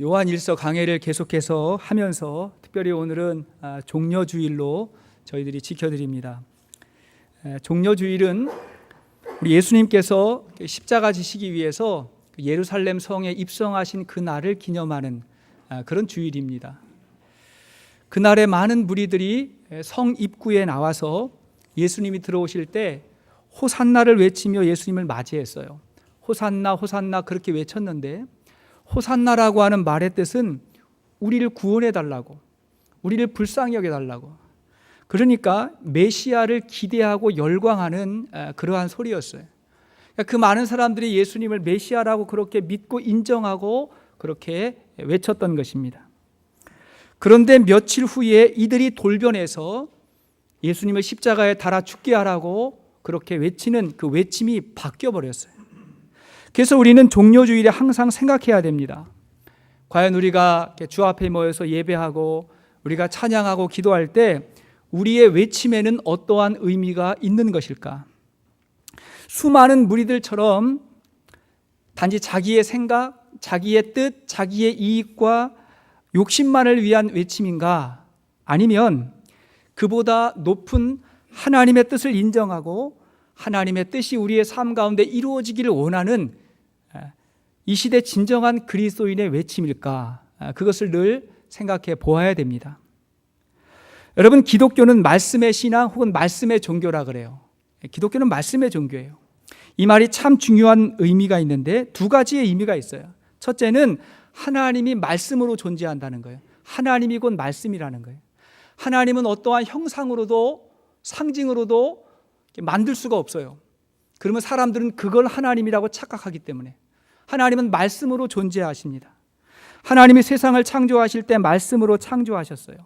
요한일서 강해를 계속해서 하면서 특별히 오늘은 종려주일로 저희들이 지켜드립니다. 종려주일은 우리 예수님께서 십자가 지시기 위해서 예루살렘 성에 입성하신 그 날을 기념하는 그런 주일입니다. 그날에 많은 무리들이 성 입구에 나와서 예수님이 들어오실 때 호산나를 외치며 예수님을 맞이했어요. 호산나 호산나 그렇게 외쳤는데, 호산나라고 하는 말의 뜻은 우리를 구원해 달라고, 우리를 불쌍히 여겨 달라고, 그러니까 메시아를 기대하고 열광하는 그러한 소리였어요. 그 많은 사람들이 예수님을 메시아라고 그렇게 믿고 인정하고 그렇게 외쳤던 것입니다. 그런데 며칠 후에 이들이 돌변해서 예수님을 십자가에 달아 죽게 하라고 그렇게 외치는 그 외침이 바뀌어 버렸어요. 그래서 우리는 종려주일에 항상 생각해야 됩니다. 과연 우리가 주 앞에 모여서 예배하고 우리가 찬양하고 기도할 때 우리의 외침에는 어떠한 의미가 있는 것일까? 수많은 무리들처럼 단지 자기의 생각, 자기의 뜻, 자기의 이익과 욕심만을 위한 외침인가? 아니면 그보다 높은 하나님의 뜻을 인정하고 하나님의 뜻이 우리의 삶 가운데 이루어지기를 원하는 이 시대 진정한 그리스도인의 외침일까? 그것을 늘 생각해 보아야 됩니다. 여러분, 기독교는 말씀의 신앙 혹은 말씀의 종교라 그래요. 기독교는 말씀의 종교예요. 이 말이 참 중요한 의미가 있는데 두 가지의 의미가 있어요. 첫째는 하나님이 말씀으로 존재한다는 거예요. 하나님이 곧 말씀이라는 거예요. 하나님은 어떠한 형상으로도 상징으로도 만들 수가 없어요. 그러면 사람들은 그걸 하나님이라고 착각하기 때문에. 하나님은 말씀으로 존재하십니다. 하나님이 세상을 창조하실 때 말씀으로 창조하셨어요.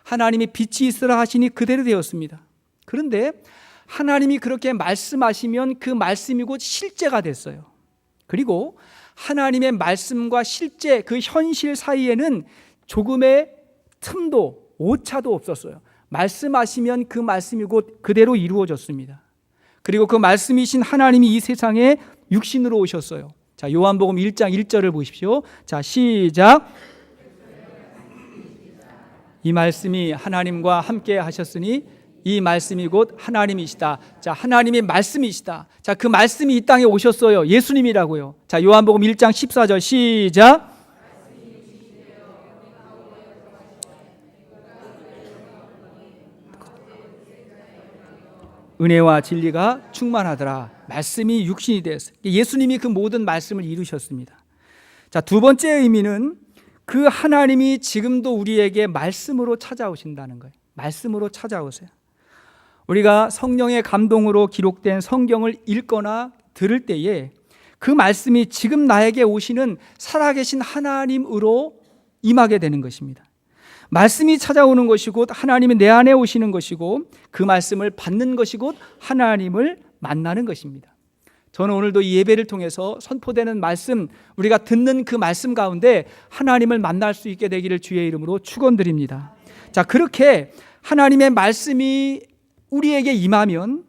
하나님이 빛이 있으라 하시니 그대로 되었습니다. 그런데 하나님이 그렇게 말씀하시면 그 말씀이 곧 실제가 됐어요. 그리고 하나님의 말씀과 실제 그 현실 사이에는 조금의 틈도 오차도 없었어요. 말씀하시면 그 말씀이 곧 그대로 이루어졌습니다. 그리고 그 말씀이신 하나님이 이 세상에 육신으로 오셨어요. 자, 요한복음 1장 1절을 보십시오. 자, 시작. 이 말씀이 하나님과 함께 하셨으니 이 말씀이 곧 하나님이시다. 자, 하나님의 말씀이시다. 자, 그 말씀이 이 땅에 오셨어요. 예수님이라고요. 자, 요한복음 1장 14절 시작. 은혜와 진리가 충만하더라. 말씀이 육신이 되었어요. 예수님이 그 모든 말씀을 이루셨습니다. 자, 두 번째 의미는 그 하나님이 지금도 우리에게 말씀으로 찾아오신다는 거예요. 말씀으로 찾아오세요. 우리가 성령의 감동으로 기록된 성경을 읽거나 들을 때에 그 말씀이 지금 나에게 오시는 살아계신 하나님으로 임하게 되는 것입니다. 말씀이 찾아오는 것이 곧 하나님이 내 안에 오시는 것이고 그 말씀을 받는 것이 곧 하나님을 만나는 것입니다. 저는 오늘도 이 예배를 통해서 선포되는 말씀, 우리가 듣는 그 말씀 가운데 하나님을 만날 수 있게 되기를 주의 이름으로 축원드립니다. 자, 그렇게 하나님의 말씀이 우리에게 임하면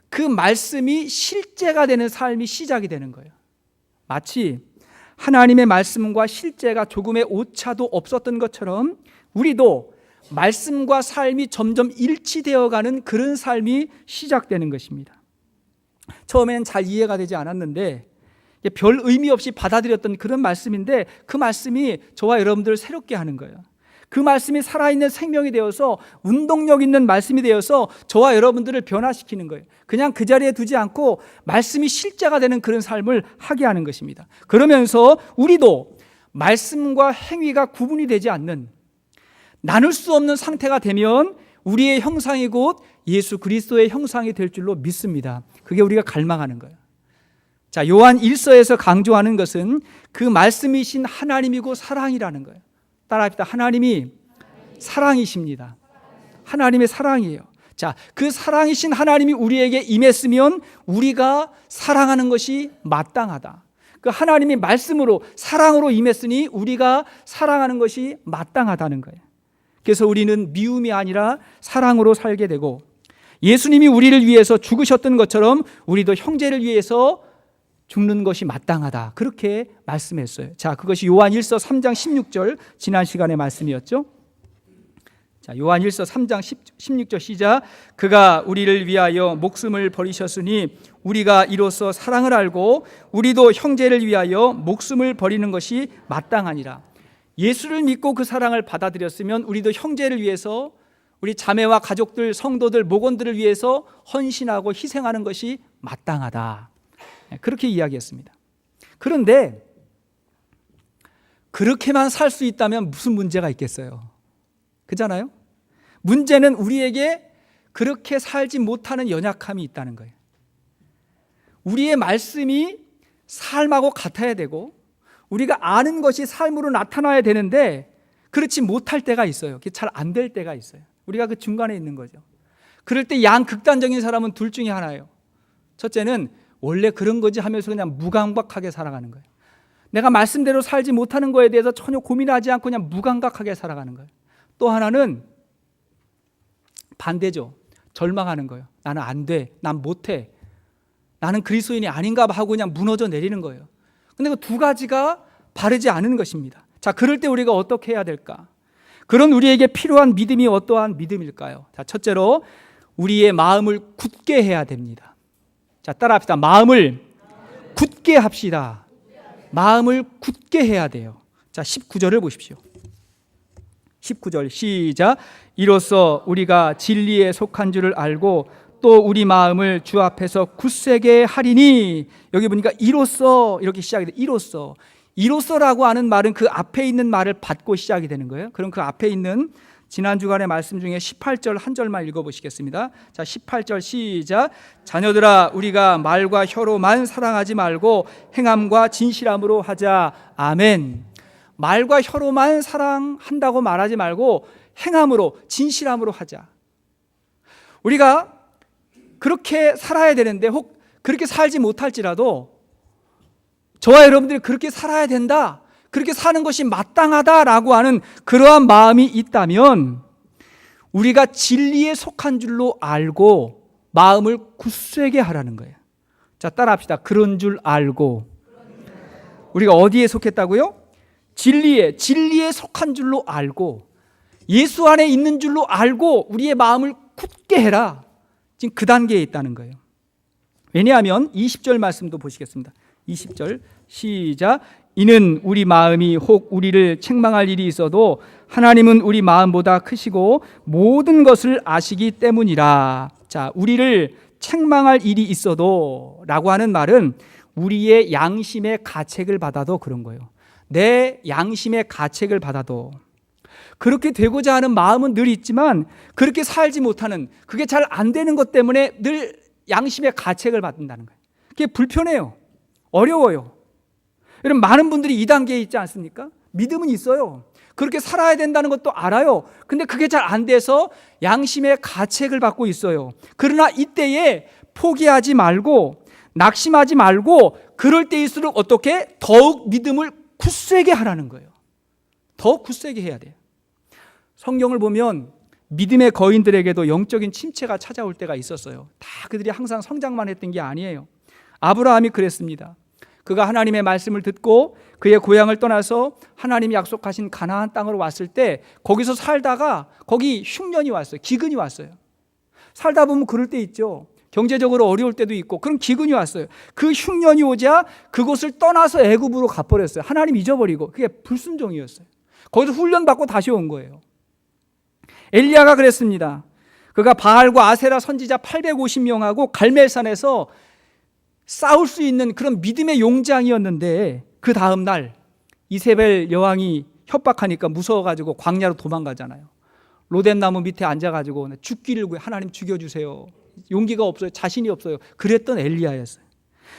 그 말씀이 실제가 되는 삶이 시작이 되는 거예요. 마치 하나님의 말씀과 실제가 조금의 오차도 없었던 것처럼 우리도 말씀과 삶이 점점 일치되어가는 그런 삶이 시작되는 것입니다. 처음에는 잘 이해가 되지 않았는데 별 의미 없이 받아들였던 그런 말씀인데 그 말씀이 저와 여러분들을 새롭게 하는 거예요. 그 말씀이 살아있는 생명이 되어서 운동력 있는 말씀이 되어서 저와 여러분들을 변화시키는 거예요. 그냥 그 자리에 두지 않고 말씀이 실제가 되는 그런 삶을 하게 하는 것입니다. 그러면서 우리도 말씀과 행위가 구분이 되지 않는, 나눌 수 없는 상태가 되면 우리의 형상이 곧 예수 그리스도의 형상이 될 줄로 믿습니다. 그게 우리가 갈망하는 거예요. 자, 요한 1서에서 강조하는 것은 그 말씀이신 하나님이고 사랑이라는 거예요. 따라합시다. 하나님이 사랑이십니다. 하나님의 사랑이에요. 자, 그 사랑이신 하나님이 우리에게 임했으면 우리가 사랑하는 것이 마땅하다. 그 하나님이 말씀으로 사랑으로 임했으니 우리가 사랑하는 것이 마땅하다는 거예요. 그래서 우리는 미움이 아니라 사랑으로 살게 되고 예수님이 우리를 위해서 죽으셨던 것처럼 우리도 형제를 위해서 죽는 것이 마땅하다. 그렇게 말씀했어요. 자, 그것이 요한 1서 3장 16절 지난 시간의 말씀이었죠. 자, 요한 1서 3장 16절 시작. 그가 우리를 위하여 목숨을 버리셨으니 우리가 이로써 사랑을 알고 우리도 형제를 위하여 목숨을 버리는 것이 마땅하니라. 예수를 믿고 그 사랑을 받아들였으면 우리도 형제를 위해서, 우리 자매와 가족들, 성도들, 목원들을 위해서 헌신하고 희생하는 것이 마땅하다. 그렇게 이야기했습니다. 그런데 그렇게만 살 수 있다면 무슨 문제가 있겠어요? 그잖아요? 문제는 우리에게 그렇게 살지 못하는 연약함이 있다는 거예요. 우리의 말씀이 삶하고 같아야 되고 우리가 아는 것이 삶으로 나타나야 되는데 그렇지 못할 때가 있어요. 그게 잘 안 될 때가 있어요. 우리가 그 중간에 있는 거죠. 그럴 때 양극단적인 사람은 둘 중에 하나예요. 첫째는 원래 그런 거지 하면서 그냥 무감각하게 살아가는 거예요. 내가 말씀대로 살지 못하는 거에 대해서 전혀 고민하지 않고 그냥 무감각하게 살아가는 거예요. 또 하나는 반대죠. 절망하는 거예요. 나는 안 돼. 난 못해. 나는 그리스도인이 아닌가 봐 하고 그냥 무너져 내리는 거예요. 근데 그 두 가지가 바르지 않은 것입니다. 자, 그럴 때 우리가 어떻게 해야 될까? 그런 우리에게 필요한 믿음이 어떠한 믿음일까요? 자, 첫째로 우리의 마음을 굳게 해야 됩니다. 자, 따라합시다. 마음을 굳게 합시다. 마음을 굳게 해야 돼요. 자, 19절을 보십시오. 19절 시작. 이로써 우리가 진리에 속한 줄을 알고 또 우리 마음을 주 앞에서 굳세게 하리니. 여기 보니까 이로써 이렇게 시작이 돼요. 이로써라고 하는 말은 그 앞에 있는 말을 받고 시작이 되는 거예요. 그럼 그 앞에 있는 지난 주간의 말씀 중에 18절 한 절만 읽어보시겠습니다. 자, 18절 시작. 자녀들아 우리가 말과 혀로만 사랑하지 말고 행함과 진실함으로 하자. 아멘. 말과 혀로만 사랑한다고 말하지 말고 행함으로, 진실함으로 하자. 우리가 그렇게 살아야 되는데 혹 그렇게 살지 못할지라도 저와 여러분들이 그렇게 살아야 된다, 그렇게 사는 것이 마땅하다라고 하는 그러한 마음이 있다면 우리가 진리에 속한 줄로 알고 마음을 굳세게 하라는 거예요. 자, 따라합시다. 그런 줄 알고. 우리가 어디에 속했다고요? 진리에 속한 줄로 알고 예수 안에 있는 줄로 알고 우리의 마음을 굳게 해라. 지금 그 단계에 있다는 거예요. 왜냐하면 20절 말씀도 보시겠습니다. 20절 시작. 이는 우리 마음이 혹 우리를 책망할 일이 있어도 하나님은 우리 마음보다 크시고 모든 것을 아시기 때문이라. 자, 우리를 책망할 일이 있어도 라고 하는 말은 우리의 양심의 가책을 받아도 그런 거예요. 내 양심의 가책을 받아도 그렇게 되고자 하는 마음은 늘 있지만 그렇게 살지 못하는, 그게 잘 안 되는 것 때문에 늘 양심의 가책을 받는다는 거예요. 그게 불편해요. 어려워요. 여러분, 많은 분들이 이 단계에 있지 않습니까? 믿음은 있어요. 그렇게 살아야 된다는 것도 알아요. 근데 그게 잘 안 돼서 양심의 가책을 받고 있어요. 그러나 이때에 포기하지 말고 낙심하지 말고 그럴 때일수록 어떻게? 더욱 믿음을 굳세게 하라는 거예요. 더 굳세게 해야 돼요. 성경을 보면 믿음의 거인들에게도 영적인 침체가 찾아올 때가 있었어요. 다 그들이 항상 성장만 했던 게 아니에요. 아브라함이 그랬습니다. 그가 하나님의 말씀을 듣고 그의 고향을 떠나서 하나님이 약속하신 가나안 땅으로 왔을 때 거기서 살다가 거기 흉년이 왔어요. 기근이 왔어요. 살다 보면 그럴 때 있죠. 경제적으로 어려울 때도 있고 그런 기근이 왔어요. 그 흉년이 오자 그곳을 떠나서 애굽으로 가버렸어요. 하나님 잊어버리고. 그게 불순종이었어요. 거기서 훈련받고 다시 온 거예요. 엘리야가 그랬습니다. 그가 바알과 아세라 선지자 850명하고 갈멜산에서 싸울 수 있는 그런 믿음의 용장이었는데 그 다음 날 이세벨 여왕이 협박하니까 무서워가지고 광야로 도망가잖아요. 로뎀나무 밑에 앉아가지고 죽기를 구해. 하나님 죽여주세요. 용기가 없어요. 자신이 없어요. 그랬던 엘리야였어요.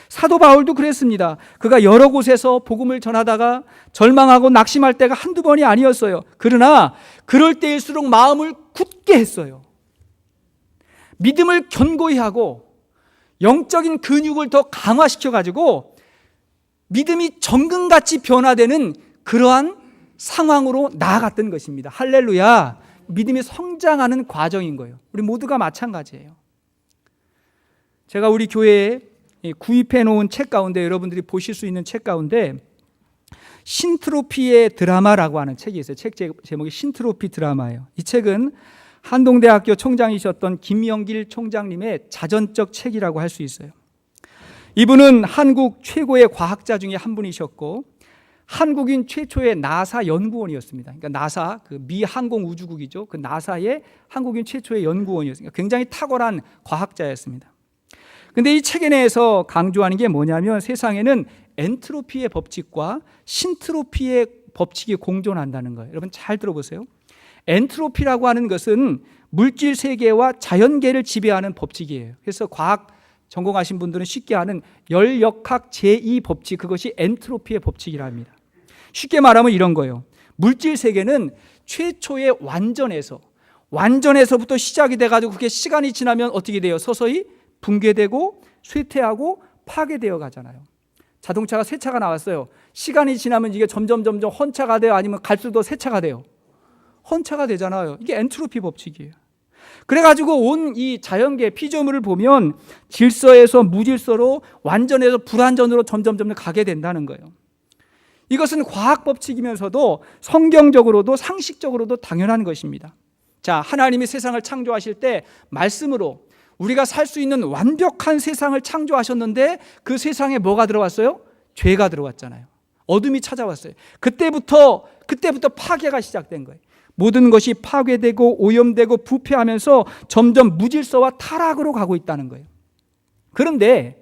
사도 바울도 그랬습니다. 그가 여러 곳에서 복음을 전하다가 절망하고 낙심할 때가 한두 번이 아니었어요. 그러나 그럴 때일수록 마음을 굳게 했어요. 믿음을 견고히 하고 영적인 근육을 더 강화시켜가지고 믿음이 정금같이 변화되는 그러한 상황으로 나아갔던 것입니다. 할렐루야. 믿음이 성장하는 과정인 거예요. 우리 모두가 마찬가지예요. 제가 우리 교회에 구입해 놓은 책 가운데 여러분들이 보실 수 있는 책 가운데 신트로피의 드라마라고 하는 책이 있어요. 책 제목이 신트로피 드라마예요. 이 책은 한동대학교 총장이셨던 김영길 총장님의 자전적 책이라고 할 수 있어요. 이분은 한국 최고의 과학자 중에 한 분이셨고 한국인 최초의 나사 연구원이었습니다. 그러니까 나사, 그 미 항공우주국이죠. 그 나사의 한국인 최초의 연구원이었습니다. 굉장히 탁월한 과학자였습니다. 근데 이 책에 내에서 강조하는 게 뭐냐면 세상에는 엔트로피의 법칙과 신트로피의 법칙이 공존한다는 거예요. 여러분 잘 들어보세요. 엔트로피라고 하는 것은 물질 세계와 자연계를 지배하는 법칙이에요. 그래서 과학 전공하신 분들은 쉽게 아는 열역학 제2법칙, 그것이 엔트로피의 법칙이라 합니다. 쉽게 말하면 이런 거예요. 물질 세계는 최초의 완전에서부터 시작이 돼가지고 그게 시간이 지나면 어떻게 돼요? 서서히 붕괴되고 쇠퇴하고 파괴되어 가잖아요. 자동차가 새 차가 나왔어요. 시간이 지나면 이게 점점 헌차가 돼요? 아니면 갈수록 더 새 차가 돼요? 헌차가 되잖아요. 이게 엔트로피 법칙이에요. 그래가지고 온 이 자연계 피조물을 보면 질서에서 무질서로 완전에서 불완전으로 점점 가게 된다는 거예요. 이것은 과학 법칙이면서도 성경적으로도 상식적으로도 당연한 것입니다. 자, 하나님이 세상을 창조하실 때 말씀으로 우리가 살 수 있는 완벽한 세상을 창조하셨는데 그 세상에 뭐가 들어왔어요? 죄가 들어왔잖아요. 어둠이 찾아왔어요. 그때부터 파괴가 시작된 거예요. 모든 것이 파괴되고 오염되고 부패하면서 점점 무질서와 타락으로 가고 있다는 거예요. 그런데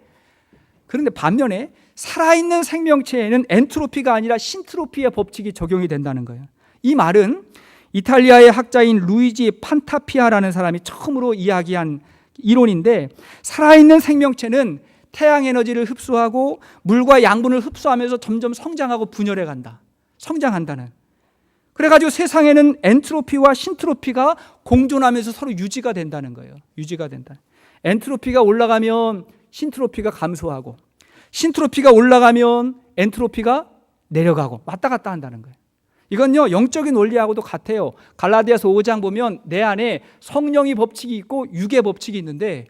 반면에 살아있는 생명체에는 엔트로피가 아니라 신트로피의 법칙이 적용이 된다는 거예요. 이 말은 이탈리아의 학자인 루이지 판타피아라는 사람이 처음으로 이야기한 이론인데, 살아있는 생명체는 태양 에너지를 흡수하고 물과 양분을 흡수하면서 점점 성장하고 분열해 간다. 성장한다는. 그래가지고 세상에는 엔트로피와 신트로피가 공존하면서 서로 유지가 된다는 거예요. 유지가 된다. 엔트로피가 올라가면 신트로피가 감소하고, 신트로피가 올라가면 엔트로피가 내려가고 왔다 갔다 한다는 거예요. 이건요 영적인 원리하고도 같아요. 갈라디아서 5장 보면 내 안에 성령의 법칙이 있고 육의 법칙이 있는데,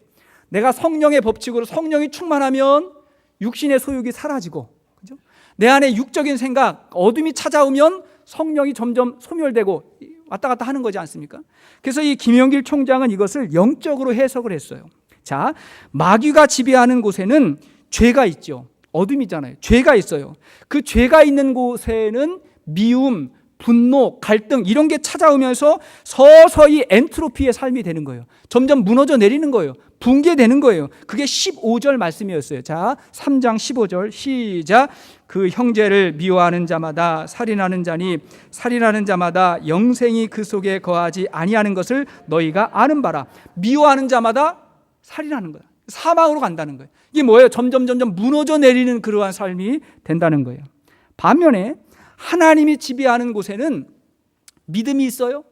내가 성령의 법칙으로 성령이 충만하면 육신의 소욕이 사라지고, 그죠? 내 안에 육적인 생각, 어둠이 찾아오면 성령이 점점 소멸되고 왔다 갔다 하는 거지 않습니까? 그래서 이 김영길 총장은 이것을 영적으로 해석을 했어요. 자, 마귀가 지배하는 곳에는 죄가 있죠. 어둠이잖아요. 죄가 있어요. 그 죄가 있는 곳에는 미움, 분노, 갈등 이런 게 찾아오면서 서서히 엔트로피의 삶이 되는 거예요. 점점 무너져 내리는 거예요. 붕괴되는 거예요. 그게 15절 말씀이었어요. 자, 3장 15절 시작. 그 형제를 미워하는 자마다 살인하는 자니 살인하는 자마다 영생이 그 속에 거하지 아니하는 것을 너희가 아는 바라. 미워하는 자마다 살인하는 거야. 사망으로 간다는 거예요. 이게 뭐예요? 점점 무너져 내리는 그러한 삶이 된다는 거예요. 반면에 하나님이 지배하는 곳에는 믿음이 있어요.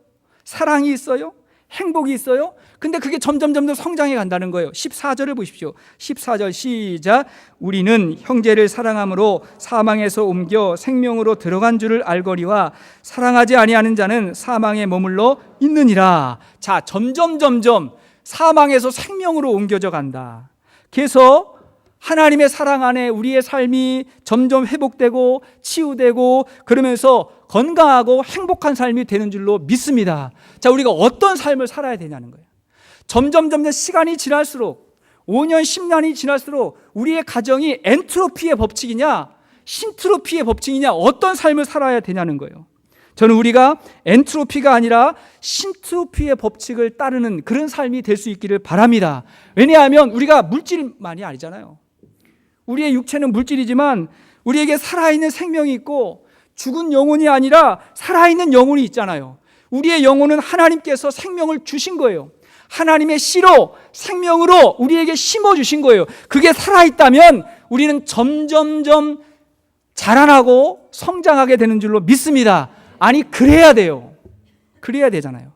사랑이 있어요. 행복이 있어요. 근데 그게 점점 성장해 간다는 거예요. 14절을 보십시오. 14절 시작. 우리는 형제를 사랑함으로 사망에서 옮겨 생명으로 들어간 줄을 알거니와 사랑하지 아니하는 자는 사망에 머물러 있느니라. 자, 점점 사망에서 생명으로 옮겨져 간다. 그래서 하나님의 사랑 안에 우리의 삶이 점점 회복되고 치유되고 그러면서 건강하고 행복한 삶이 되는 줄로 믿습니다. 자, 우리가 어떤 삶을 살아야 되냐는 거예요. 점점 시간이 지날수록 5년, 10년이 지날수록 우리의 가정이 엔트로피의 법칙이냐 신트로피의 법칙이냐 어떤 삶을 살아야 되냐는 거예요. 저는 우리가 엔트로피가 아니라 신트로피의 법칙을 따르는 그런 삶이 될 수 있기를 바랍니다. 왜냐하면 우리가 물질만이 아니잖아요. 우리의 육체는 물질이지만 우리에게 살아있는 생명이 있고 죽은 영혼이 아니라 살아있는 영혼이 있잖아요. 우리의 영혼은 하나님께서 생명을 주신 거예요. 하나님의 씨로 생명으로 우리에게 심어주신 거예요. 그게 살아있다면 우리는 점점 자라나고 성장하게 되는 줄로 믿습니다. 아니, 그래야 돼요. 그래야 되잖아요.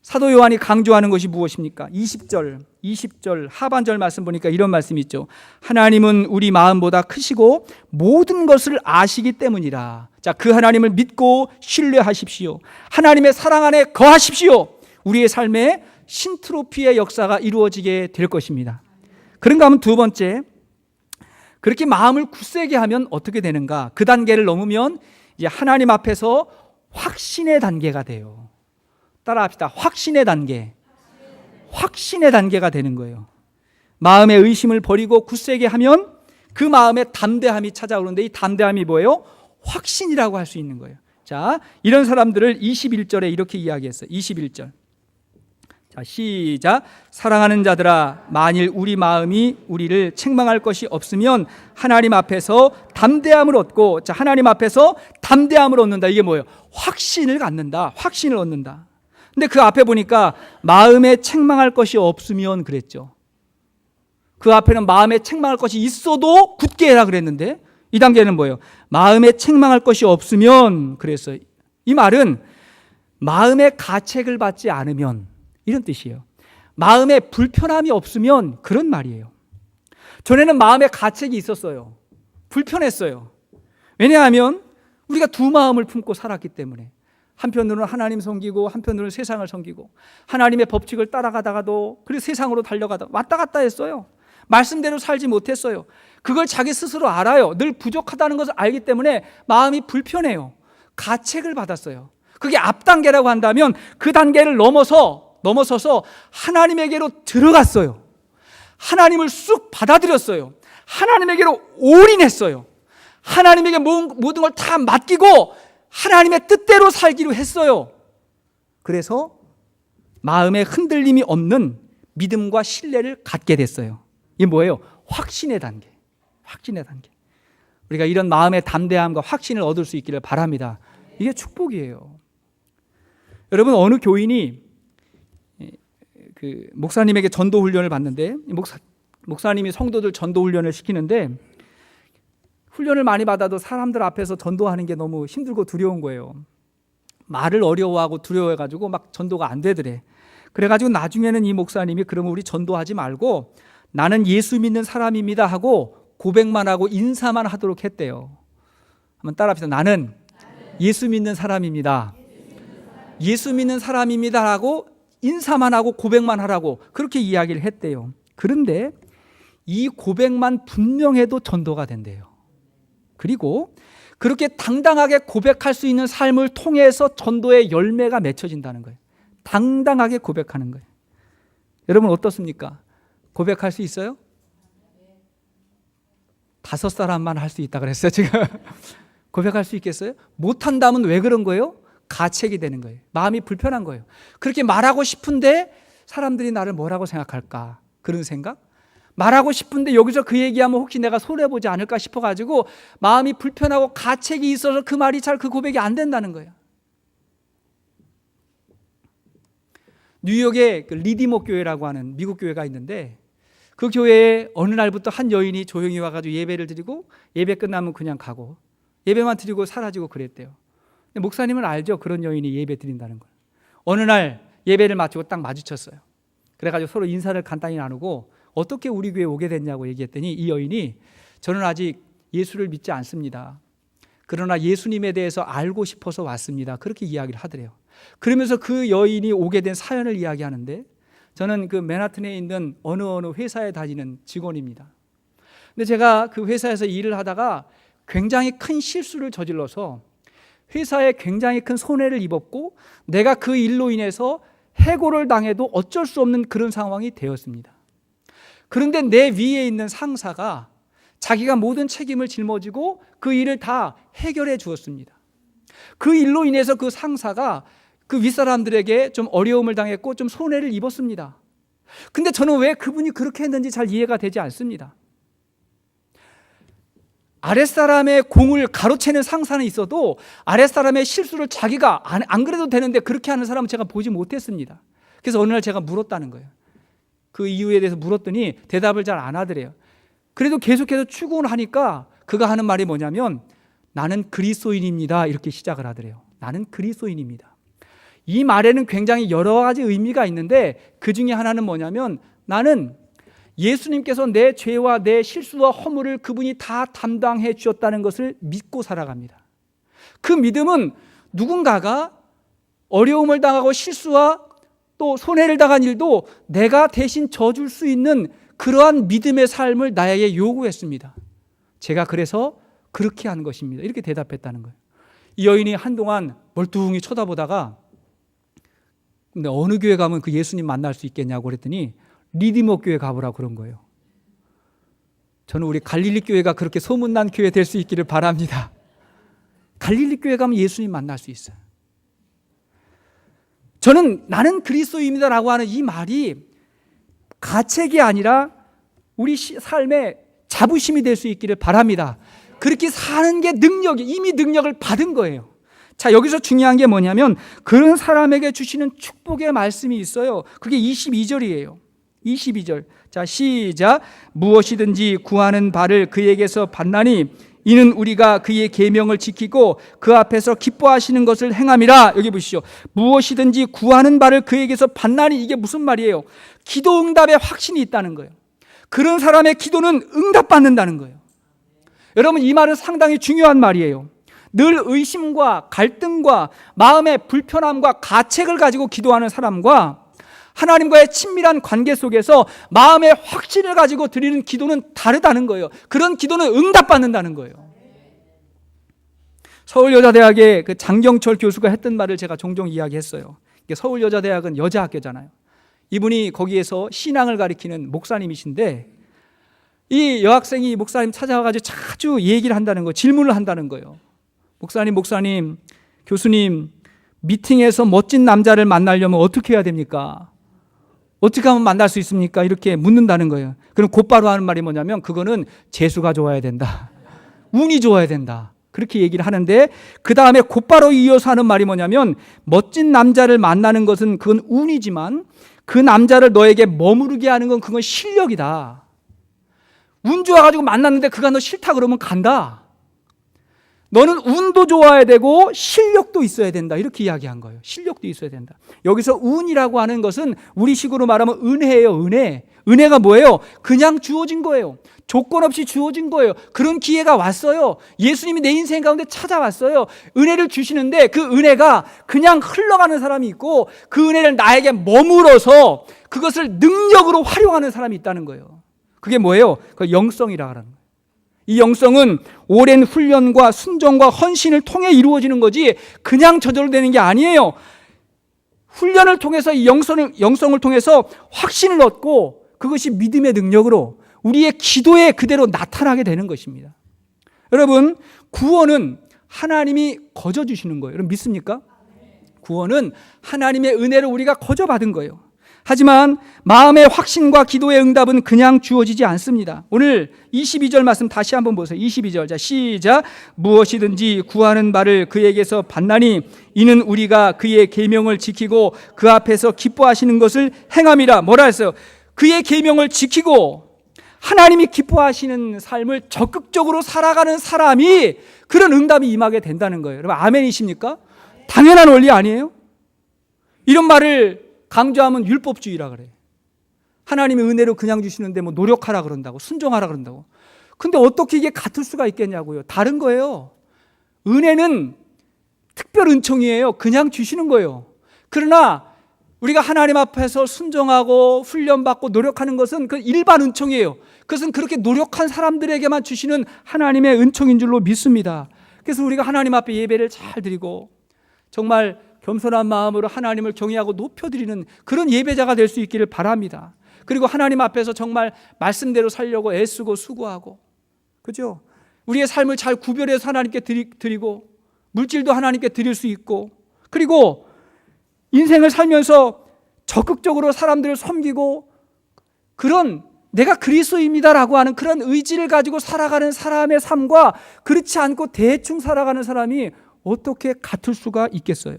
사도 요한이 강조하는 것이 무엇입니까? 20절 하반절 말씀 보니까 이런 말씀이 있죠. 하나님은 우리 마음보다 크시고 모든 것을 아시기 때문이라. 자, 그 하나님을 믿고 신뢰하십시오. 하나님의 사랑 안에 거하십시오. 우리의 삶에 신트로피의 역사가 이루어지게 될 것입니다. 그런가 하면 두 번째, 그렇게 마음을 굳세게 하면 어떻게 되는가? 그 단계를 넘으면 이제 하나님 앞에서 확신의 단계가 돼요. 따라합시다. 확신의 단계. 확신의 단계가 되는 거예요. 마음의 의심을 버리고 굳세게 하면 그 마음에 담대함이 찾아오는데, 이 담대함이 뭐예요? 확신이라고 할 수 있는 거예요. 자, 이런 사람들을 21절에 이렇게 이야기했어요. 21절. 자, 시작. 사랑하는 자들아, 만일 우리 마음이 우리를 책망할 것이 없으면 하나님 앞에서 담대함을 얻고, 자, 하나님 앞에서 담대함을 얻는다. 이게 뭐예요? 확신을 갖는다. 확신을 얻는다. 근데 그 앞에 보니까 마음에 책망할 것이 없으면 그랬죠. 그 앞에는 마음에 책망할 것이 있어도 굳게 해라 그랬는데, 이 단계는 뭐예요? 마음에 책망할 것이 없으면 그랬어요. 이 말은 마음에 가책을 받지 않으면, 이런 뜻이에요. 마음에 불편함이 없으면, 그런 말이에요. 전에는 마음에 가책이 있었어요. 불편했어요. 왜냐하면 우리가 두 마음을 품고 살았기 때문에, 한편으로는 하나님 섬기고 한편으로는 세상을 섬기고, 하나님의 법칙을 따라가다가도 그리고 세상으로 달려가다 왔다 갔다 했어요. 말씀대로 살지 못했어요. 그걸 자기 스스로 알아요. 늘 부족하다는 것을 알기 때문에 마음이 불편해요. 가책을 받았어요. 그게 앞 단계라고 한다면 그 단계를 넘어서서 하나님에게로 들어갔어요. 하나님을 쑥 받아들였어요. 하나님에게로 올인했어요. 하나님에게 모든 걸 다 맡기고 하나님의 뜻대로 살기로 했어요. 그래서 마음에 흔들림이 없는 믿음과 신뢰를 갖게 됐어요. 이게 뭐예요? 확신의 단계. 확신의 단계. 우리가 이런 마음의 담대함과 확신을 얻을 수 있기를 바랍니다. 이게 축복이에요. 여러분, 어느 교인이 그 목사님에게 전도 훈련을 받는데, 목사님이 성도들 전도 훈련을 시키는데, 훈련을 많이 받아도 사람들 앞에서 전도하는 게 너무 힘들고 두려운 거예요. 말을 어려워하고 두려워해가지고 막 전도가 안 되더래. 그래가지고 나중에는 이 목사님이, 그러면 우리 전도하지 말고 나는 예수 믿는 사람입니다 하고 고백만 하고 인사만 하도록 했대요. 한번 따라합시다. 나는 예수 믿는 사람입니다. 예수 믿는 사람입니다 하고 인사만 하고 고백만 하라고 그렇게 이야기를 했대요. 그런데 이 고백만 분명해도 전도가 된대요. 그리고 그렇게 당당하게 고백할 수 있는 삶을 통해서 전도의 열매가 맺혀진다는 거예요. 당당하게 고백하는 거예요. 여러분 어떻습니까? 고백할 수 있어요? 5사람만 할 수 있다 그랬어요 지금. 고백할 수 있겠어요? 못한다면 왜 그런 거예요? 가책이 되는 거예요. 마음이 불편한 거예요. 그렇게 말하고 싶은데 사람들이 나를 뭐라고 생각할까? 그런 생각? 말하고 싶은데 여기서 그 얘기하면 혹시 내가 손해보지 않을까 싶어가지고 마음이 불편하고 가책이 있어서 그 말이 잘, 그 고백이 안 된다는 거예요. 뉴욕에 그 리디모 교회라고 하는 미국 교회가 있는데, 그 교회에 어느 날부터 한 여인이 조용히 와가지고 예배를 드리고 예배 끝나면 그냥 가고 예배만 드리고 사라지고 그랬대요. 근데 목사님은 알죠, 그런 여인이 예배 드린다는 걸. 어느 날 예배를 마치고 딱 마주쳤어요. 그래가지고 서로 인사를 간단히 나누고 어떻게 우리 교회에 오게 됐냐고 얘기했더니 이 여인이, 저는 아직 예수를 믿지 않습니다. 그러나 예수님에 대해서 알고 싶어서 왔습니다. 그렇게 이야기를 하더래요. 그러면서 그 여인이 오게 된 사연을 이야기하는데, 저는 그 맨하튼에 있는 어느 회사에 다니는 직원입니다. 근데 제가 그 회사에서 일을 하다가 굉장히 큰 실수를 저질러서 회사에 굉장히 큰 손해를 입었고, 내가 그 일로 인해서 해고를 당해도 어쩔 수 없는 그런 상황이 되었습니다. 그런데 내 위에 있는 상사가 자기가 모든 책임을 짊어지고 그 일을 다 해결해 주었습니다. 그 일로 인해서 그 상사가 그 윗사람들에게 좀 어려움을 당했고 좀 손해를 입었습니다. 근데 저는 왜 그분이 그렇게 했는지 잘 이해가 되지 않습니다. 아랫사람의 공을 가로채는 상사는 있어도 아랫사람의 실수를 자기가 안 그래도 되는데 그렇게 하는 사람은 제가 보지 못했습니다. 그래서 어느 날 제가 물었다는 거예요. 그 이유에 대해서 물었더니 대답을 잘 안 하더래요. 그래도 계속해서 추궁을 하니까 그가 하는 말이 뭐냐면, 나는 그리스도인입니다, 이렇게 시작을 하더래요. 나는 그리스도인입니다. 이 말에는 굉장히 여러 가지 의미가 있는데 그 중에 하나는 뭐냐면, 나는 예수님께서 내 죄와 내 실수와 허물을 그분이 다 담당해 주셨다는 것을 믿고 살아갑니다. 그 믿음은 누군가가 어려움을 당하고 실수와 또 손해를 당한 일도 내가 대신 져줄 수 있는 그러한 믿음의 삶을 나에게 요구했습니다. 제가 그래서 그렇게 한 것입니다. 이렇게 대답했다는 거예요. 이 여인이 한동안 멀뚱히 쳐다보다가 근데 어느 교회 가면 그 예수님 만날 수 있겠냐고 그랬더니 리디머 교회 가보라고 그런 거예요. 저는 우리 갈릴리 교회가 그렇게 소문난 교회 될 수 있기를 바랍니다. 갈릴리 교회 가면 예수님 만날 수 있어요. 저는 나는 그리스도입니다라고 하는 이 말이 가책이 아니라 우리 삶의 자부심이 될 수 있기를 바랍니다. 그렇게 사는 게 능력이, 이미 능력을 받은 거예요. 자, 여기서 중요한 게 뭐냐면 그런 사람에게 주시는 축복의 말씀이 있어요. 그게 22절이에요. 22절. 자, 시작. 무엇이든지 구하는 바를 그에게서 받나니 이는 우리가 그의 계명을 지키고 그 앞에서 기뻐하시는 것을 행함이라. 여기 보시죠. 무엇이든지 구하는 바를 그에게서 받나니, 이게 무슨 말이에요? 기도 응답에 확신이 있다는 거예요. 그런 사람의 기도는 응답받는다는 거예요. 여러분, 이 말은 상당히 중요한 말이에요. 늘 의심과 갈등과 마음의 불편함과 가책을 가지고 기도하는 사람과 하나님과의 친밀한 관계 속에서 마음의 확신을 가지고 드리는 기도는 다르다는 거예요. 그런 기도는 응답받는다는 거예요. 서울여자대학의 그 장경철 교수가 했던 말을 제가 종종 이야기했어요. 서울여자대학은 여자학교잖아요. 이분이 거기에서 신앙을 가리키는 목사님이신데 이 여학생이 목사님 찾아와가지고 자주 얘기를 한다는 거예요. 질문을 한다는 거예요. 목사님, 교수님, 미팅에서 멋진 남자를 만나려면 어떻게 해야 됩니까? 어떻게 하면 만날 수 있습니까? 이렇게 묻는다는 거예요. 그럼 곧바로 하는 말이 뭐냐면 그거는 재수가 좋아야 된다. 운이 좋아야 된다. 그렇게 얘기를 하는데 그 다음에 곧바로 이어서 하는 말이 뭐냐면 멋진 남자를 만나는 것은 그건 운이지만 그 남자를 너에게 머무르게 하는 건 그건 실력이다. 운 좋아가지고 만났는데 그가 너 싫다 그러면 간다. 너는 운도 좋아야 되고 실력도 있어야 된다. 이렇게 이야기한 거예요. 실력도 있어야 된다. 여기서 운이라고 하는 것은 우리식으로 말하면 은혜예요. 은혜. 은혜가 뭐예요? 그냥 주어진 거예요. 조건 없이 주어진 거예요. 그런 기회가 왔어요. 예수님이 내 인생 가운데 찾아왔어요. 은혜를 주시는데 그 은혜가 그냥 흘러가는 사람이 있고 그 은혜를 나에게 머물어서 그것을 능력으로 활용하는 사람이 있다는 거예요. 그게 뭐예요? 그 영성이라 하는 거예요. 이 영성은 오랜 훈련과 순종과 헌신을 통해 이루어지는 거지 그냥 저절로 되는 게 아니에요. 훈련을 통해서 이 영성을 통해서 확신을 얻고 그것이 믿음의 능력으로 우리의 기도에 그대로 나타나게 되는 것입니다. 여러분, 구원은 하나님이 거저 주시는 거예요. 여러분 믿습니까? 구원은 하나님의 은혜를 우리가 거저 받은 거예요. 하지만 마음의 확신과 기도의 응답은 그냥 주어지지 않습니다. 오늘 22절 말씀 다시 한번 보세요. 22절. 자, 시작. 무엇이든지 구하는 바를 그에게서 받나니 이는 우리가 그의 계명을 지키고 그 앞에서 기뻐하시는 것을 행함이라. 뭐라 했어요? 그의 계명을 지키고 하나님이 기뻐하시는 삶을 적극적으로 살아가는 사람이 그런 응답이 임하게 된다는 거예요. 여러분 아멘이십니까? 당연한 원리 아니에요? 이런 말을 강조하면 율법주의라 그래. 하나님의 은혜로 그냥 주시는데 뭐 노력하라 그런다고, 순종하라 그런다고. 근데 어떻게 이게 같을 수가 있겠냐고요. 다른 거예요. 은혜는 특별 은총이에요. 그냥 주시는 거예요. 그러나 우리가 하나님 앞에서 순종하고 훈련받고 노력하는 것은 그 일반 은총이에요. 그것은 그렇게 노력한 사람들에게만 주시는 하나님의 은총인 줄로 믿습니다. 그래서 우리가 하나님 앞에 예배를 잘 드리고 정말 겸손한 마음으로 하나님을 경외하고 높여드리는 그런 예배자가 될 수 있기를 바랍니다. 그리고 하나님 앞에서 정말 말씀대로 살려고 애쓰고 수고하고, 그죠? 우리의 삶을 잘 구별해서 하나님께 드리고 물질도 하나님께 드릴 수 있고, 그리고 인생을 살면서 적극적으로 사람들을 섬기고 그런 내가 그리스도입니다라고 하는 그런 의지를 가지고 살아가는 사람의 삶과 그렇지 않고 대충 살아가는 사람이 어떻게 같을 수가 있겠어요?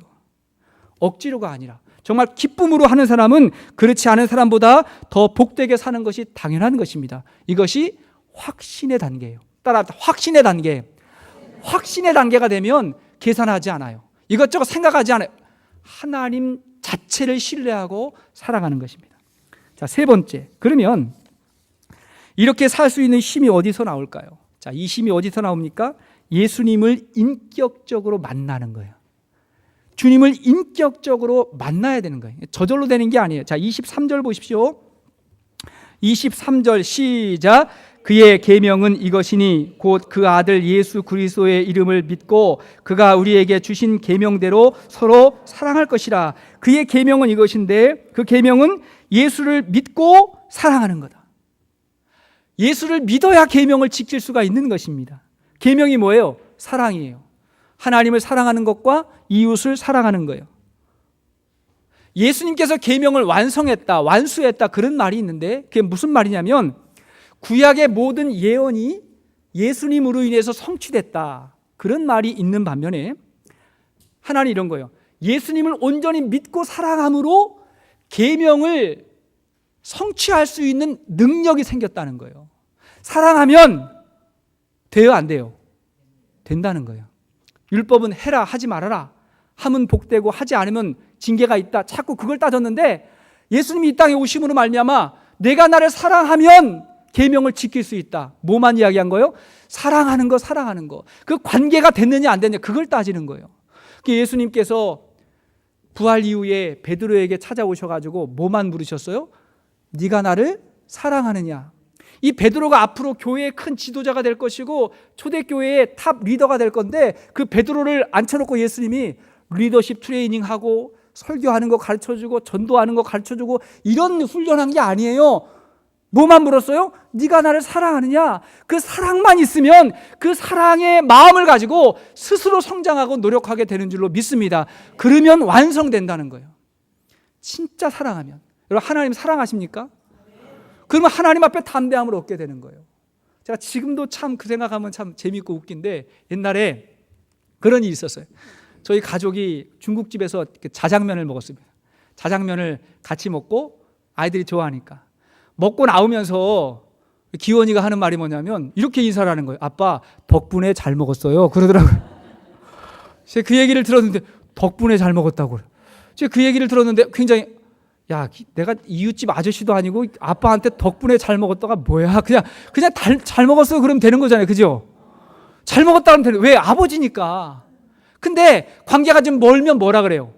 억지로가 아니라 정말 기쁨으로 하는 사람은 그렇지 않은 사람보다 더 복되게 사는 것이 당연한 것입니다. 이것이 확신의 단계예요. 따라합시다. 확신의 단계. 확신의 단계가 되면 계산하지 않아요. 이것저것 생각하지 않아요. 하나님 자체를 신뢰하고 살아가는 것입니다. 자, 세 번째. 그러면 이렇게 살 수 있는 힘이 어디서 나올까요? 자, 이 힘이 어디서 나옵니까? 예수님을 인격적으로 만나는 거예요. 주님을 인격적으로 만나야 되는 거예요. 저절로 되는 게 아니에요. 자, 23절 보십시오. 23절 시작. 그의 계명은 이것이니 곧 그 아들 예수 그리스도의 이름을 믿고 그가 우리에게 주신 계명대로 서로 사랑할 것이라. 그의 계명은 이것인데 그 계명은 예수를 믿고 사랑하는 거다. 예수를 믿어야 계명을 지킬 수가 있는 것입니다. 계명이 뭐예요? 사랑이에요. 하나님을 사랑하는 것과 이웃을 사랑하는 거예요. 예수님께서 계명을 완성했다, 완수했다 그런 말이 있는데 그게 무슨 말이냐면 구약의 모든 예언이 예수님으로 인해서 성취됐다 그런 말이 있는 반면에 하나는 이런 거예요. 예수님을 온전히 믿고 사랑함으로 계명을 성취할 수 있는 능력이 생겼다는 거예요. 사랑하면 돼요, 안 돼요? 된다는 거예요. 율법은 해라, 하지 말아라. 하면 복되고 하지 않으면 징계가 있다. 자꾸 그걸 따졌는데 예수님이 이 땅에 오심으로 말미암아 내가 나를 사랑하면 계명을 지킬 수 있다. 뭐만 이야기한 거예요? 사랑하는 거, 사랑하는 거. 그 관계가 됐느냐 안 됐느냐 그걸 따지는 거예요. 예수님께서 부활 이후에 베드로에게 찾아오셔가지고 뭐만 물으셨어요? 네가 나를 사랑하느냐? 이 베드로가 앞으로 교회의 큰 지도자가 될 것이고 초대교회의 탑 리더가 될 건데 그 베드로를 앉혀놓고 예수님이 리더십 트레이닝하고 설교하는 거 가르쳐주고 전도하는 거 가르쳐주고 이런 훈련한 게 아니에요. 뭐만 물었어요? 네가 나를 사랑하느냐? 그 사랑만 있으면 그 사랑의 마음을 가지고 스스로 성장하고 노력하게 되는 줄로 믿습니다. 그러면 완성된다는 거예요. 진짜 사랑하면. 여러분 하나님 사랑하십니까? 그러면 하나님 앞에 담대함을 얻게 되는 거예요. 제가 지금도 참 그 생각하면 참 재밌고 웃긴데 옛날에 그런 일이 있었어요. 저희 가족이 중국집에서 자장면을 먹었습니다. 자장면을 같이 먹고 아이들이 좋아하니까 먹고 나오면서 기원이가 하는 말이 뭐냐면 이렇게 인사를 하는 거예요. 아빠 덕분에 잘 먹었어요 그러더라고요. 제가 그 얘기를 들었는데 덕분에 잘 먹었다고. 제가 그 얘기를 들었는데 굉장히 야 내가 이웃집 아저씨도 아니고 아빠한테 덕분에 잘 먹었다가 뭐야. 그냥 잘 먹었어요 그러면 되는 거잖아요. 그죠? 잘 먹었다 하면 되는. 왜? 아버지니까. 근데 관계가 좀 멀면 뭐라 그래요?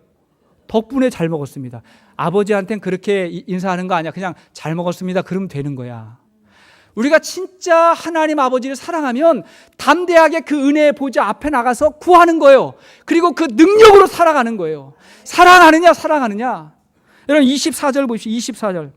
덕분에 잘 먹었습니다. 아버지한테는 그렇게 인사하는 거 아니야. 그냥 잘 먹었습니다. 그러면 되는 거야. 우리가 진짜 하나님 아버지를 사랑하면 담대하게 그 은혜의 보좌 앞에 나가서 구하는 거예요. 그리고 그 능력으로 살아가는 거예요. 사랑하느냐 사랑하느냐. 여러분 24절 보십시오. 24절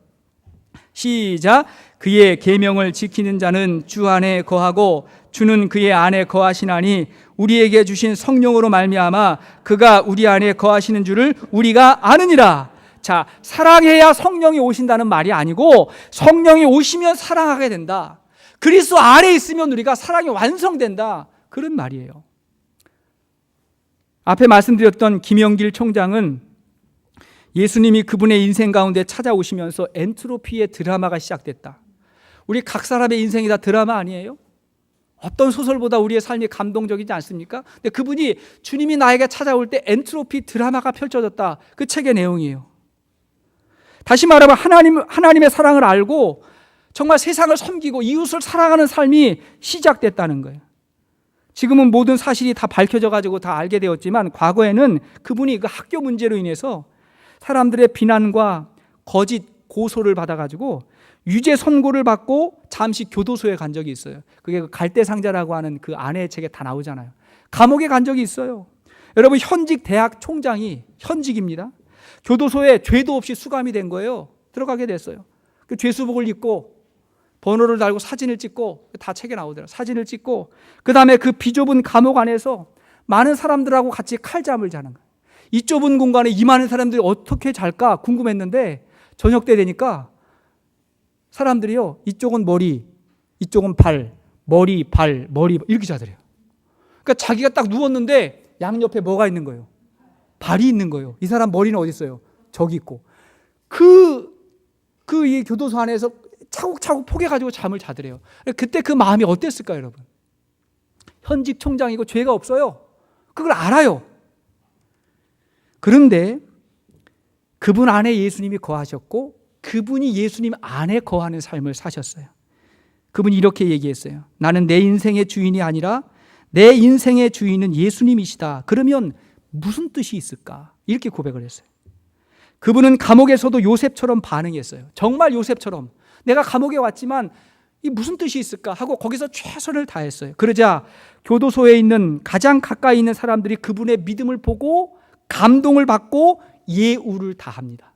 시작. 그의 계명을 지키는 자는 주 안에 거하고 주는 그의 안에 거하시나니 우리에게 주신 성령으로 말미암아 그가 우리 안에 거하시는 줄을 우리가 아느니라. 자, 사랑해야 성령이 오신다는 말이 아니고 성령이 오시면 사랑하게 된다. 그리스도 안에 있으면 우리가 사랑이 완성된다. 그런 말이에요. 앞에 말씀드렸던 김영길 총장은 예수님이 그분의 인생 가운데 찾아오시면서 엔트로피의 드라마가 시작됐다. 우리 각 사람의 인생이 다 드라마 아니에요? 어떤 소설보다 우리의 삶이 감동적이지 않습니까? 근데 그분이 주님이 나에게 찾아올 때 엔트로피 드라마가 펼쳐졌다. 그 책의 내용이에요. 다시 말하면 하나님의 사랑을 알고 정말 세상을 섬기고 이웃을 사랑하는 삶이 시작됐다는 거예요. 지금은 모든 사실이 다 밝혀져 가지고 다 알게 되었지만 과거에는 그분이 그 학교 문제로 인해서 사람들의 비난과 거짓 고소를 받아가지고 유죄 선고를 받고 잠시 교도소에 간 적이 있어요. 그게 그 갈대상자라고 하는 그 아내의 책에 다 나오잖아요. 감옥에 간 적이 있어요. 여러분 현직 대학 총장이 현직입니다. 교도소에 죄도 없이 수감이 된 거예요. 들어가게 됐어요. 그 죄수복을 입고 번호를 달고 사진을 찍고 다 책에 나오더라고요. 사진을 찍고 그 다음에 그 비좁은 감옥 안에서 많은 사람들하고 같이 칼잠을 자는 거예요. 이 좁은 공간에 이 많은 사람들이 어떻게 잘까 궁금했는데 저녁 때 되니까 사람들이요 이쪽은 머리, 이쪽은 발, 머리, 발, 머리 이렇게 자더래요. 그러니까 자기가 딱 누웠는데 양옆에 뭐가 있는 거예요? 발이 있는 거예요. 이 사람 머리는 어디 있어요? 저기 있고. 이 교도소 안에서 차곡차곡 포개가지고 잠을 자더래요. 그때 그 마음이 어땠을까요, 여러분? 현직 총장이고 죄가 없어요. 그걸 알아요. 그런데 그분 안에 예수님이 거하셨고 그분이 예수님 안에 거하는 삶을 사셨어요. 그분이 이렇게 얘기했어요. 나는 내 인생의 주인이 아니라 내 인생의 주인은 예수님이시다. 그러면 무슨 뜻이 있을까? 이렇게 고백을 했어요. 그분은 감옥에서도 요셉처럼 반응했어요. 정말 요셉처럼 내가 감옥에 왔지만 이 무슨 뜻이 있을까 하고 거기서 최선을 다했어요. 그러자 교도소에 있는 가장 가까이 있는 사람들이 그분의 믿음을 보고 감동을 받고 예우를 다합니다.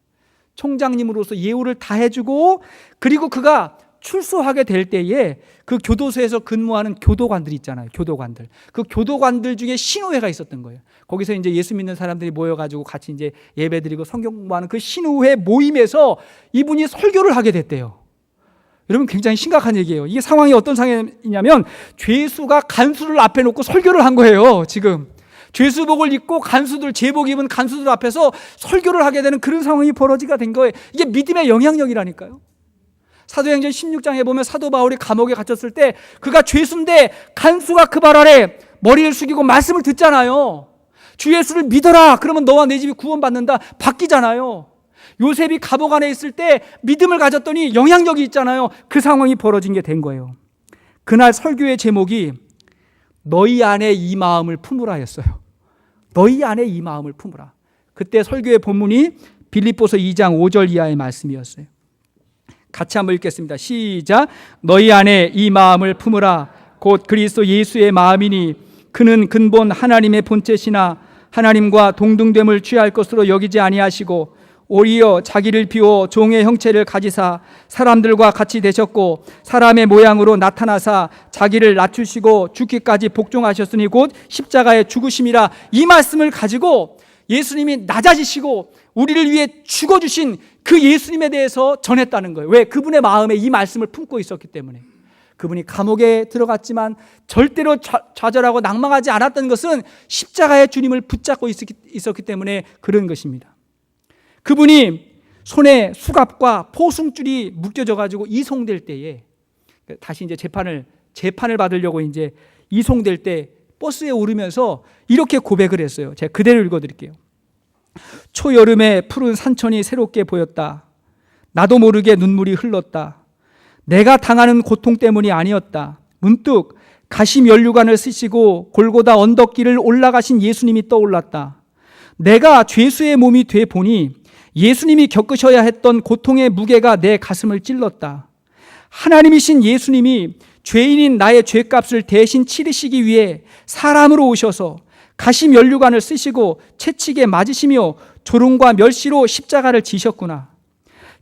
총장님으로서 예우를 다해주고, 그리고 그가 출소하게 될 때에 그 교도소에서 근무하는 교도관들 있잖아요. 교도관들. 그 교도관들 중에 신우회가 있었던 거예요. 거기서 이제 예수 믿는 사람들이 모여가지고 같이 이제 예배드리고 성경 공부하는 그 신우회 모임에서 이분이 설교를 하게 됐대요. 여러분, 굉장히 심각한 얘기예요. 이게 상황이 어떤 상황이냐면 죄수가 간수를 앞에 놓고 설교를 한 거예요. 지금 죄수복을 입고 간수들, 제복 입은 간수들 앞에서 설교를 하게 되는 그런 상황이 벌어지게 된 거예요. 이게 믿음의 영향력이라니까요. 사도행전 16장에 보면 사도 바울이 감옥에 갇혔을 때 그가 죄수인데 간수가 그 발 아래 머리를 숙이고 말씀을 듣잖아요. 주 예수를 믿어라. 그러면 너와 내 집이 구원받는다. 바뀌잖아요. 요셉이 감옥 안에 있을 때 믿음을 가졌더니 영향력이 있잖아요. 그 상황이 벌어진 게 된 거예요. 그날 설교의 제목이 너희 안에 이 마음을 품으라였어요. 너희 안에 이 마음을 품으라. 그때 설교의 본문이 빌립보서 2장 5절 이하의 말씀이었어요. 같이 한번 읽겠습니다. 시작. 너희 안에 이 마음을 품으라. 곧 그리스도 예수의 마음이니 그는 근본 하나님의 본체시나 하나님과 동등됨을 취할 것으로 여기지 아니하시고 오히려 자기를 비워 종의 형체를 가지사 사람들과 같이 되셨고 사람의 모양으로 나타나사 자기를 낮추시고 죽기까지 복종하셨으니 곧 십자가의 죽으심이라. 이 말씀을 가지고 예수님이 낮아지시고 우리를 위해 죽어주신 그 예수님에 대해서 전했다는 거예요. 왜? 그분의 마음에 이 말씀을 품고 있었기 때문에. 그분이 감옥에 들어갔지만 절대로 좌절하고 낭망하지 않았던 것은 십자가의 주님을 붙잡고 있었기 때문에 그런 것입니다. 그분이 손에 수갑과 포승줄이 묶여져 가지고 이송될 때에 다시 이제 재판을 받으려고 이제 이송될 때 버스에 오르면서 이렇게 고백을 했어요. 제가 그대로 읽어드릴게요. 초여름에 푸른 산천이 새롭게 보였다. 나도 모르게 눈물이 흘렀다. 내가 당하는 고통 때문이 아니었다. 문득 가시면류관을 쓰시고 골고다 언덕길을 올라가신 예수님이 떠올랐다. 내가 죄수의 몸이 돼 보니 예수님이 겪으셔야 했던 고통의 무게가 내 가슴을 찔렀다. 하나님이신 예수님이 죄인인 나의 죄값을 대신 치르시기 위해 사람으로 오셔서 가시면류관을 쓰시고 채찍에 맞으시며 조롱과 멸시로 십자가를 지셨구나.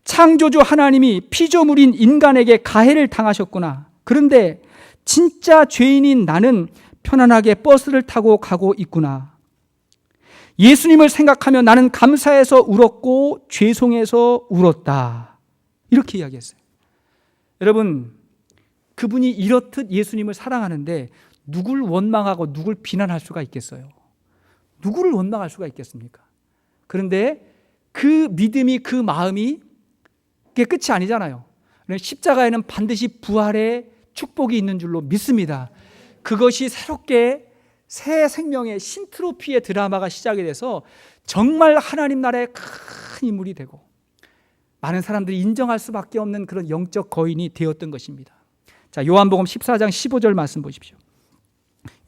창조주 하나님이 피조물인 인간에게 가해를 당하셨구나. 그런데 진짜 죄인인 나는 편안하게 버스를 타고 가고 있구나. 예수님을 생각하며 나는 감사해서 울었고 죄송해서 울었다. 이렇게 이야기했어요. 여러분, 그분이 이렇듯 예수님을 사랑하는데 누굴 원망하고 누굴 비난할 수가 있겠어요? 누구를 원망할 수가 있겠습니까? 그런데 그 믿음이, 그 마음이 그게 끝이 아니잖아요. 십자가에는 반드시 부활의 축복이 있는 줄로 믿습니다. 그것이 새롭게 새 생명의 신트로피의 드라마가 시작이 돼서 정말 하나님 나라의 큰 인물이 되고 많은 사람들이 인정할 수밖에 없는 그런 영적 거인이 되었던 것입니다. 자, 요한복음 14장 15절 말씀 보십시오.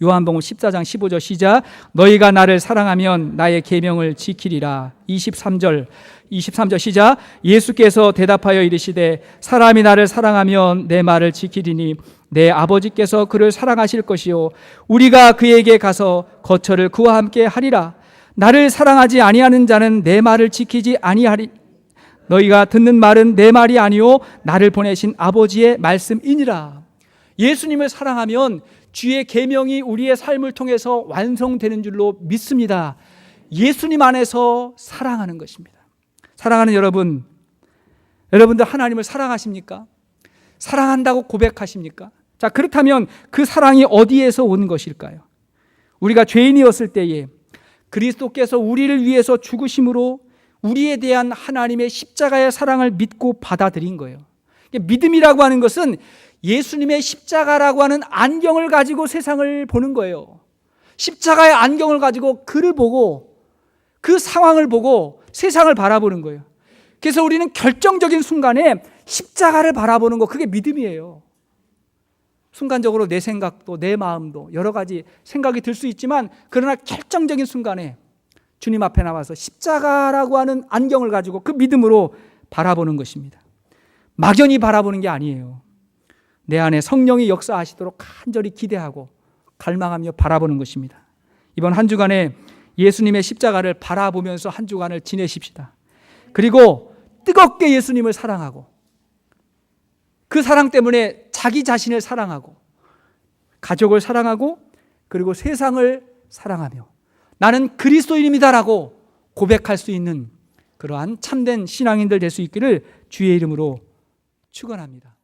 요한복음 14장 15절 시작. 너희가 나를 사랑하면 나의 계명을 지키리라. 23절 시작. 예수께서 대답하여 이르시되 사람이 나를 사랑하면 내 말을 지키리니 내 아버지께서 그를 사랑하실 것이요 우리가 그에게 가서 거처를 그와 함께 하리라. 나를 사랑하지 아니하는 자는 내 말을 지키지 아니하리. 너희가 듣는 말은 내 말이 아니요 나를 보내신 아버지의 말씀이니라. 예수님을 사랑하면 주의 계명이 우리의 삶을 통해서 완성되는 줄로 믿습니다. 예수님 안에서 사랑하는 것입니다. 사랑하는 여러분, 여러분들 하나님을 사랑하십니까? 사랑한다고 고백하십니까? 자, 그렇다면 그 사랑이 어디에서 온 것일까요? 우리가 죄인이었을 때에 그리스도께서 우리를 위해서 죽으심으로 우리에 대한 하나님의 십자가의 사랑을 믿고 받아들인 거예요. 믿음이라고 하는 것은 예수님의 십자가라고 하는 안경을 가지고 세상을 보는 거예요. 십자가의 안경을 가지고 그를 보고 그 상황을 보고 세상을 바라보는 거예요. 그래서 우리는 결정적인 순간에 십자가를 바라보는 거, 그게 믿음이에요. 순간적으로 내 생각도 내 마음도 여러 가지 생각이 들 수 있지만 그러나 결정적인 순간에 주님 앞에 나와서 십자가라고 하는 안경을 가지고 그 믿음으로 바라보는 것입니다. 막연히 바라보는 게 아니에요. 내 안에 성령이 역사하시도록 간절히 기대하고 갈망하며 바라보는 것입니다. 이번 한 주간에 예수님의 십자가를 바라보면서 한 주간을 지내십시다. 그리고 뜨겁게 예수님을 사랑하고 그 사랑 때문에 자기 자신을 사랑하고 가족을 사랑하고 그리고 세상을 사랑하며 나는 그리스도인입니다라고 고백할 수 있는 그러한 참된 신앙인들 될 수 있기를 주의 이름으로 축원합니다.